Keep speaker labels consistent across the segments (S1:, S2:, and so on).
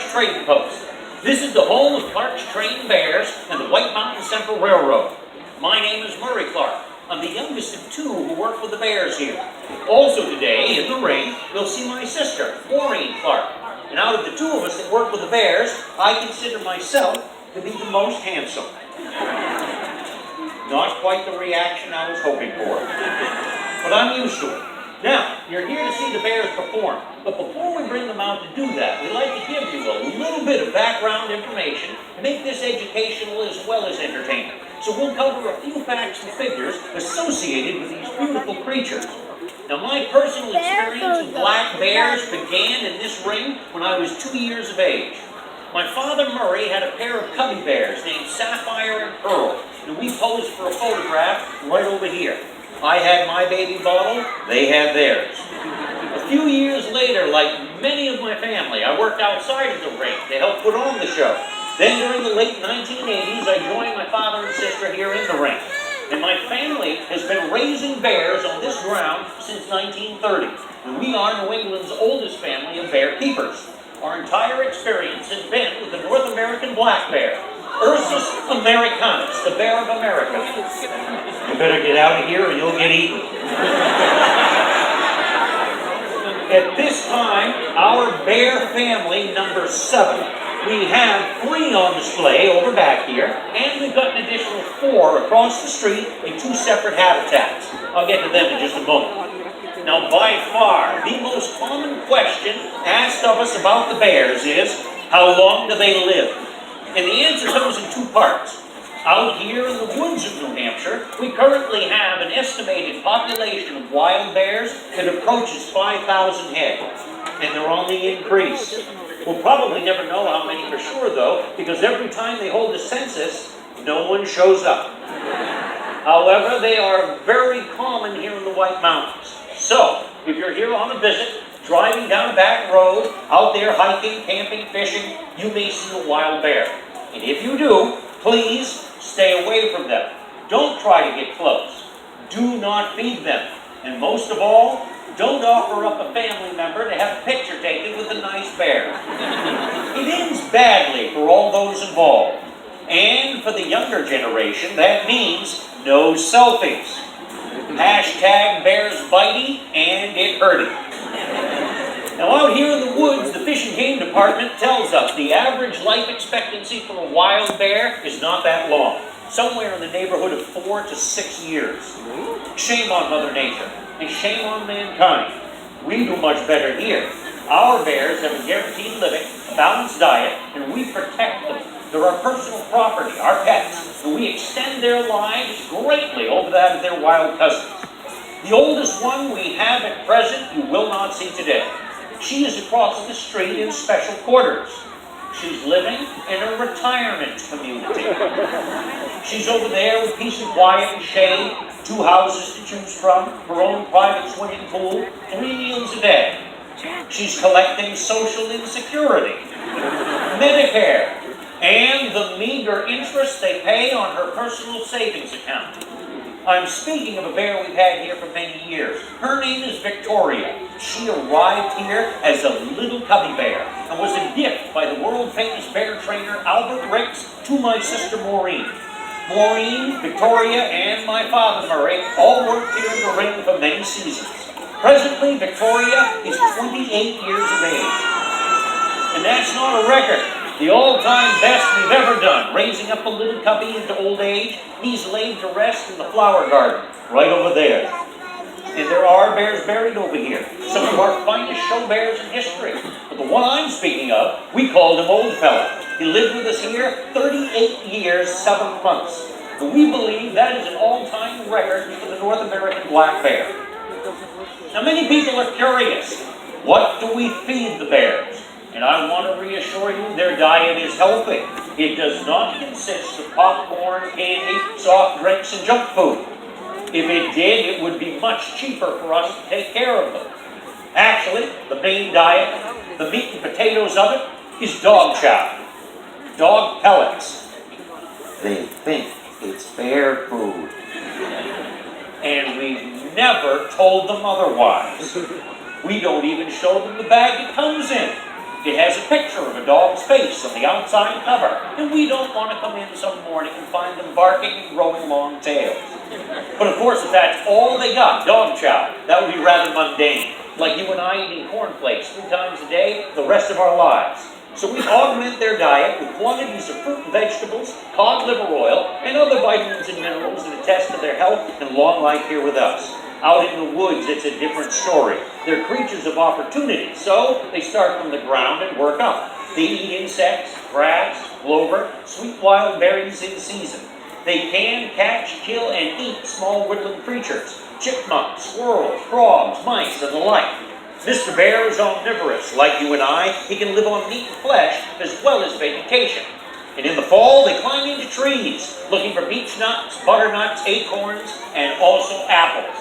S1: Clark's Trading Post. This is the home of Clark's trained bears and the White Mountain Central Railroad. My name is Murray Clark. I'm the youngest of two who work with the bears here. Also today, in the ring, you'll see my sister, Maureen Clark. And out of the two of us that work with the bears, I consider myself to be the most handsome. Not quite the reaction I was hoping for. But I'm used to it. Now, you're here to see the bears perform. But before we bring them out to do that, we'd like to give you a little bit of background information to make this educational as well as entertaining. So we'll cover a few facts and figures associated with these beautiful creatures. Now, my personal experience with black bears began in this ring when I was 2 years of age. My father, Murray, had a pair of cubby bears named Sapphire and Pearl, and we posed for a photograph right over here. I had my baby bottle, they had theirs. A few years later, like many of my family, I worked outside of the ring to help put on the show. Then during the late 1980s, I joined my father and sister here in the ring. And my family has been raising bears on this ground since 1930. And we are New England's oldest family of bear keepers. Our entire experience has been with the North American black bear, Ursus americanus, the bear of America. You better get out of here or you'll get eaten. At this time, our bear family number 7. We have 3 on display over back here, and we've got an additional 4 across the street in 2 separate habitats. I'll get to them in just a moment. Now, by far, the most common question asked of us about the bears is, how long do they live? And the answer comes in 2 parts. Out here in the woods of New Hampshire, we currently have an estimated population of wild bears that approaches 5,000 head, and they're on the increase. We'll probably never know how many for sure, though, because every time they hold a census, no one shows up. However, they are very common here in the White Mountains. So, if you're here on a visit, driving down a back road, out there hiking, camping, fishing, you may see a wild bear. And if you do, please stay away from them. Don't try to get close. Do not feed them. And most of all, don't offer up a family member to have a picture taken with a nice bear. It ends badly for all those involved. And for the younger generation, that means no selfies. Hashtag bears bitey and it hurting. Now out here in the woods, the Fish and Game Department tells us the average life expectancy for a wild bear is not that long. Somewhere in the neighborhood of 4 to 6 years. Shame on Mother Nature, and shame on mankind. We do much better here. Our bears have a guaranteed living, a balanced diet, and we protect them. They're our personal property, our pets, and we extend their lives greatly over that of their wild cousins. The oldest one we have at present you will not see today. She is across the street in special quarters. She's living in a retirement community. She's over there with peace and quiet and shade, 2 houses to choose from, her own private swimming pool, 3 meals a day. She's collecting Social Insecurity, Medicare, and the meager interest they pay on her personal savings account. I'm speaking of a bear we've had here for many years. Her name is Victoria. She arrived here as a little cubby bear and was a gift by the world-famous bear trainer Albert Ricks to my sister Maureen. Maureen, Victoria, and my father Murray all worked here in the ring for many seasons. Presently, Victoria is 28 years of age. And that's not a record. The all-time best we've ever done, raising up a little cubby into old age. He's laid to rest in the flower garden, right over there. And there are bears buried over here, some of our finest show bears in history. But the one I'm speaking of, we called him Old Fella. He lived with us here 38 years, 7 months. And we believe that is an all-time record for the North American black bear. Now, many people are curious. What do we feed the bears? And I want to reassure you, their diet is healthy. It does not consist of popcorn, candy, soft drinks, and junk food. If it did, it would be much cheaper for us to take care of them. Actually, the main diet, the meat and potatoes of it, is dog chow. Dog pellets. They think it's bear food. And we've never told them otherwise. We don't even show them the bag it comes in. It has a picture of a dog's face on the outside cover, and we don't want to come in some morning and find them barking and growing long tails. But of course, if that's all they got, dog chow, that would be rather mundane. Like you and I eating cornflakes 3 times a day the rest of our lives. So we augment their diet with quantities of fruit and vegetables, cod liver oil, and other vitamins and minerals that attest to their health and long life here with us. Out in the woods, it's a different story. They're creatures of opportunity, so they start from the ground and work up. They eat insects, grass, clover, sweet wild berries in season. They can catch, kill, and eat small woodland creatures, chipmunks, squirrels, frogs, mice, and the like. Mr. Bear is omnivorous. Like you and I, he can live on meat and flesh as well as vegetation. And in the fall, they climb into trees, looking for beech nuts, butternuts, acorns, and also apples.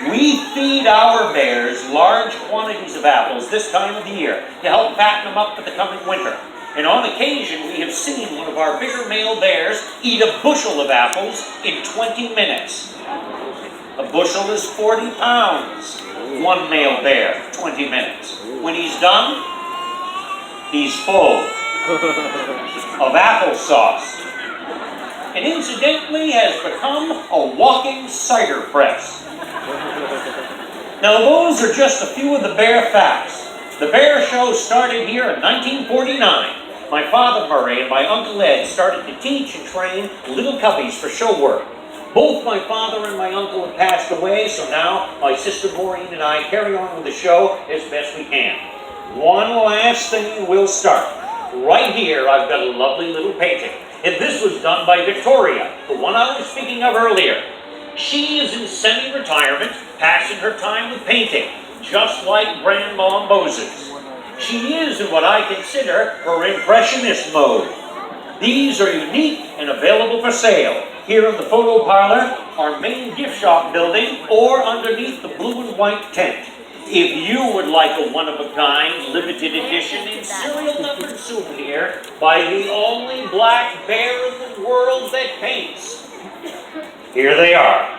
S1: We feed our bears large quantities of apples this time of the year to help fatten them up for the coming winter. And on occasion, we have seen one of our bigger male bears eat a bushel of apples in 20 minutes. A bushel is 40 pounds. One male bear, 20 minutes. When he's done, he's full of applesauce. And incidentally has become a walking cider press. Now those are just a few of the bear facts. The Bear Show started here in 1949. My father Murray and my Uncle Ed started to teach and train little cubbies for show work. Both my father and my uncle have passed away, so now my sister Maureen and I carry on with the show as best we can. One last thing we'll start. Right here I've got a lovely little painting. And this was done by Victoria, the one I was speaking of earlier. She is in semi-retirement, passing her time with painting, just like Grandma Moses. She is in what I consider her impressionist mode. These are unique and available for sale here in the photo parlor, our main gift shop building, or underneath the blue and white tent. If you would like a one-of-a-kind, limited edition and serial numbered souvenir by the only black bear in the world that paints, here they are.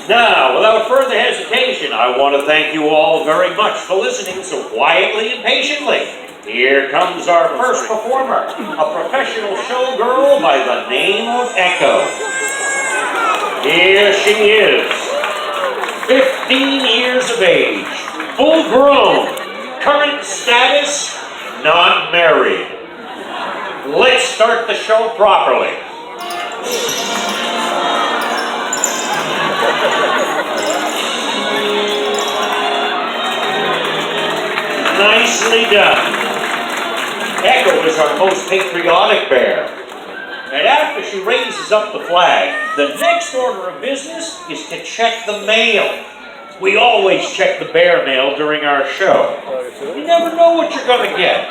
S1: Now, without further hesitation, I want to thank you all very much for listening so quietly and patiently. Here comes our first performer, a professional showgirl by the name of Echo. Here she is, 15 years of age, full grown, current status, not married. Let's start the show properly. Nicely done. Echo is our most patriotic bear. And after she raises up the flag, the next order of business is to check the mail. We always check the bear mail during our show. You never know what you're going to get.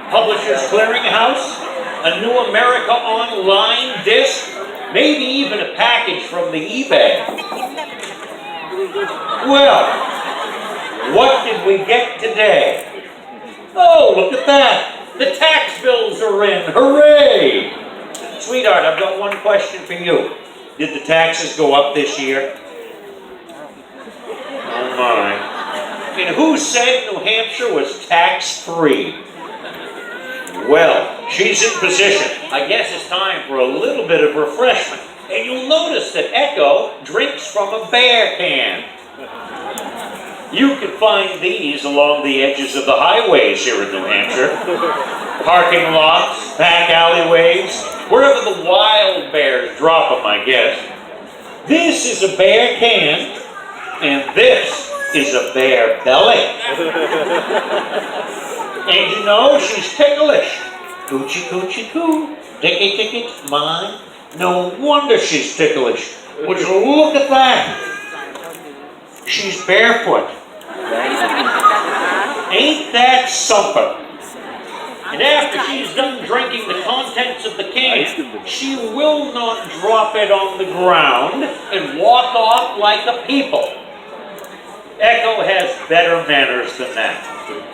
S1: Publishers Clearinghouse, a New America Online disc, maybe even a package from the eBay. Well, what did we get today? Oh, look at that. The tax bills are in. Hooray! Sweetheart, I've got one question for you. Did the taxes go up this year? Oh my. And who said New Hampshire was tax-free? Well, she's in position. I guess it's time for a little bit of refreshment. And you'll notice that Echo drinks from a bear can. You can find these along the edges of the highways here in New Hampshire. Parking lots, back alleyways, wherever the wild bears drop them, I guess. This is a bear can, and this is a bear belly. And you know, she's ticklish. Coochie coochie coo, ticky ticky mine. No wonder she's ticklish. Would you look at that? She's barefoot. Ain't that something? And after she's done drinking the contents of the can, she will not drop it on the ground and walk off like a people. Echo has better manners than that.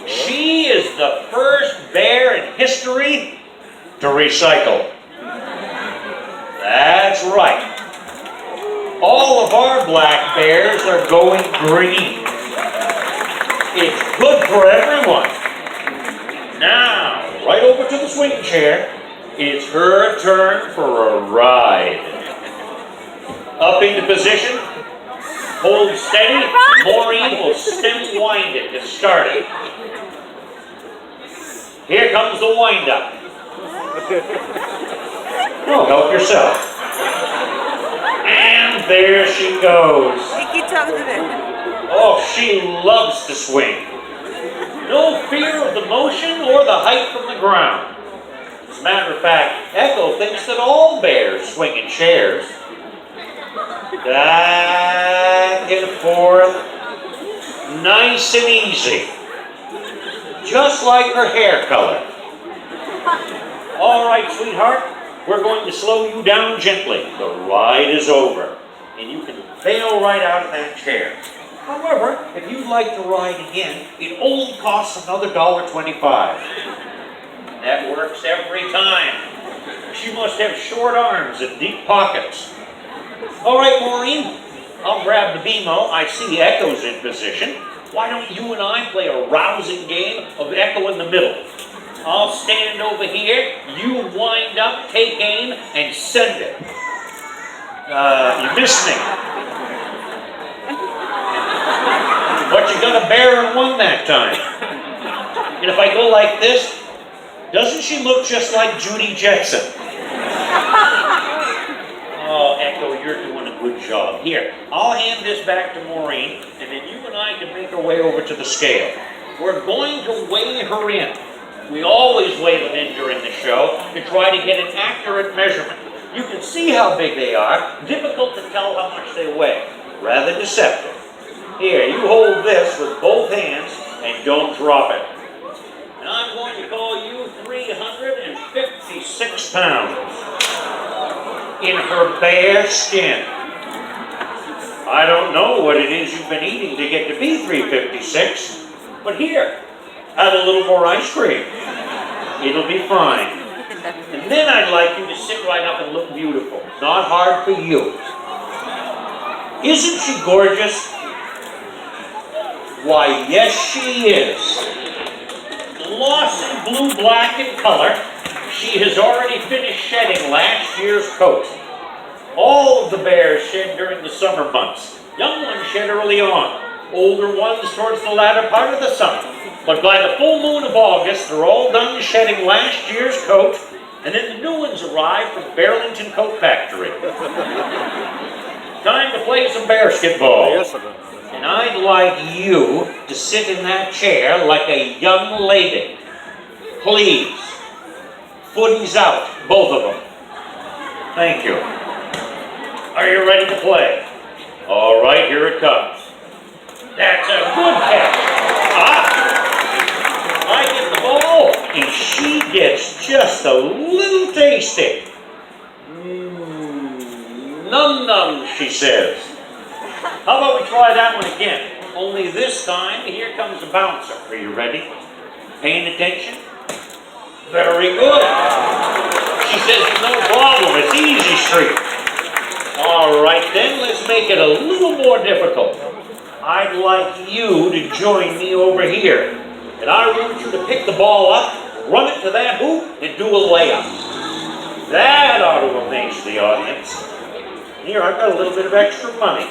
S1: She is the first bear in history to recycle. That's right. All of our black bears are going green. It's good for everyone. Now, right over to the swing chair. It's her turn for a ride. Up into position. Hold steady. Maureen will stem wind it to start it. Here comes the wind up. Oh, help yourself. And there she goes. Oh, she loves to swing. No fear of the motion or the height from the ground. As a matter of fact, Echo thinks that all bears swing in chairs. Back and forth. Nice and easy. Just like her hair color. All right, sweetheart. We're going to slow you down gently. The ride is over. And you can bail right out of that chair. However, if you'd like to ride again, it only costs another $1.25. That works every time. She must have short arms and deep pockets. All right, Maureen, I'll grab the BMO. I see Echo's in position. Why don't you and I play a rousing game of Echo in the middle? I'll stand over here, you wind up, take aim, and send it. You missed me. But you got a bear and one that time. And if I go like this, doesn't she look just like Judy Jetson? Oh, Echo, you're doing a good job. Here, I'll hand this back to Maureen, and then you and I can make our way over to the scale. We're going to weigh her in. We always weigh them in during the show to try to get an accurate measurement. You can see how big they are. Difficult to tell how much they weigh. Rather deceptive. Here, you hold this with both hands and don't drop it. And I'm going to call you 356 pounds in her bare skin. I don't know what it is you've been eating to get to be 356, but here, have a little more ice cream. It'll be fine. And then I'd like you to sit right up and look beautiful. Not hard for you. Isn't she gorgeous? Why, yes she is. Glossy blue-black in color, she has already finished shedding last year's coat. All of the bears shed during the summer months. Young ones shed early on. Older ones towards the latter part of the summer. But by the full moon of August, they're all done shedding last year's coat, and then the new ones arrive from Burlington Coat Factory. Time to play some basketball. And I'd like you to sit in that chair like a young lady. Please. Footies out, both of them. Thank you. Are you ready to play? All right, here it comes. That's a good catch. I get the ball, and she gets just a little tasty. Num-num, she says. How about we try that one again? Only this time, here comes the bouncer. Are you ready? Paying attention? Very good. She says, no problem, it's easy street. All right then, let's make it a little more difficult. I'd like you to join me over here. And I want you to pick the ball up, run it to that hoop, and do a layup. That ought to amaze the audience. Here, I've got a little bit of extra money.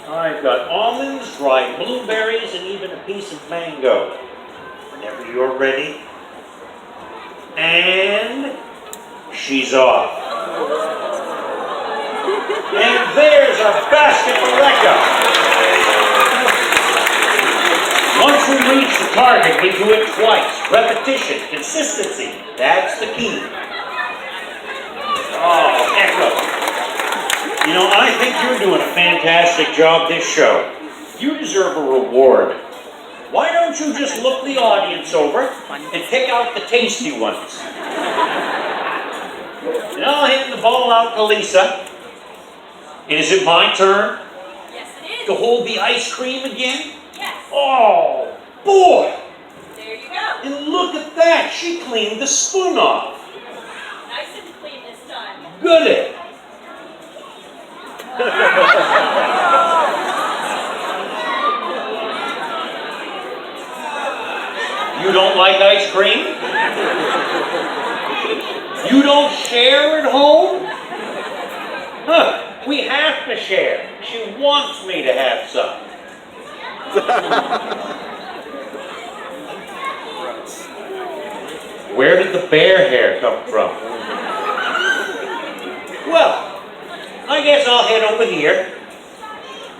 S1: I've got almonds, dried blueberries, and even a piece of mango. Whenever you're ready. And she's off. And there's a basket for Echo. Once we reach the target, we do it twice. Repetition, consistency, that's the key. Oh, Echo. You know, I think you're doing a fantastic job this show. You deserve a reward. Why don't you just look the audience over and pick out the tasty ones? And I'll hand the ball out to Lisa. Is it my turn?
S2: Yes, it is.
S1: To hold the ice cream again?
S2: Yes.
S1: Oh, boy!
S2: There you go.
S1: And look at that! She cleaned the spoon off.
S2: Nice and clean this time.
S1: Goody! You don't like ice ice cream? You don't share at home? Huh, we have to share. She wants me to have some. Where did the bear hair come from? Well, I guess I'll head over here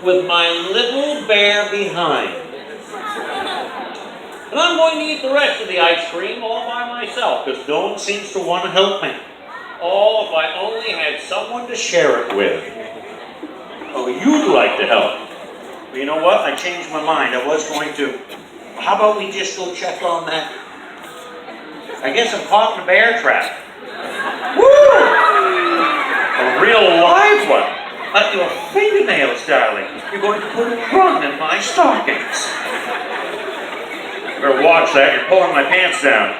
S1: with my little bear behind. And I'm going to eat the rest of the ice cream all by myself, because no one seems to want to help me. Oh, if I only had someone to share it with. Oh, you'd like to help. But you know what? I changed my mind. I was going to. How about we just go check on that? I guess I'm caught in a bear trap. Woo! A real live one. Your fingernails, darling. You're going to put a run in my stockings. You better watch that. You're pulling my pants down.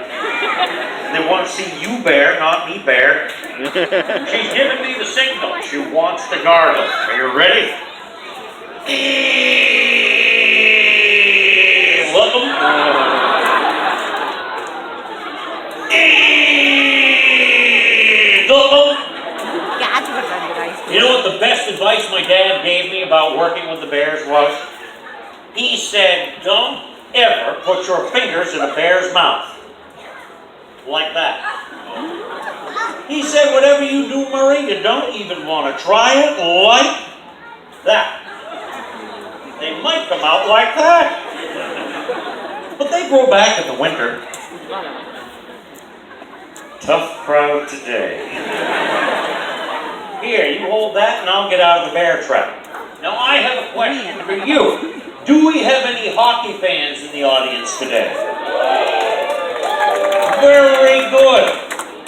S1: They want to see you bear, not me bear. She's giving me the signal. She wants to gargle. Are you ready? Welcome. You know what the best advice my dad gave me about working with the bears was? He said, don't ever put your fingers in a bear's mouth. Like that. He said, whatever you do, Murray, you don't even want to try it like that. They might come out like that. But they grow back in the winter. Tough crowd today. Here, you hold that and I'll get out of the bear trap. Now I have a question for you. Do we have any hockey fans in the audience today? Very good.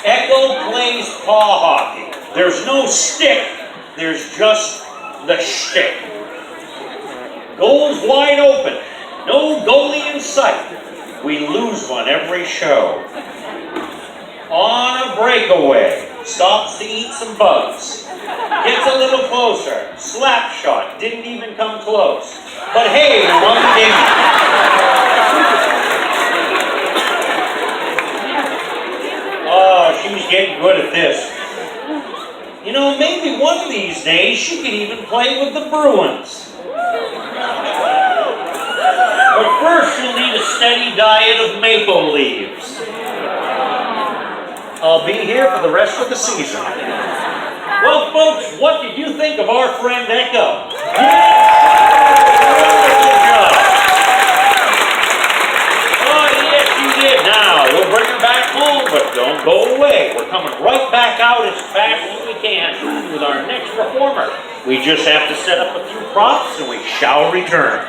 S1: Echo plays paw hockey. There's no stick, there's just the shtick. Goals wide open. No goalie in sight. We lose one every show. On a breakaway. Stops to eat some bugs. Gets a little closer. Slap shot. Didn't even come close. But hey, we won the game. Oh, she's getting good at this. You know, maybe one of these days she could even play with the Bruins. But first she'll need a steady diet of maple leaves. I'll be here for the rest of the season. Well, folks, what did you think of our friend Echo? Wonderful job. Oh, yes, you did. Now, we'll bring her back home, but don't go away. We're coming right back out as fast as we can with our next performer. We just have to set up a few props and we shall return.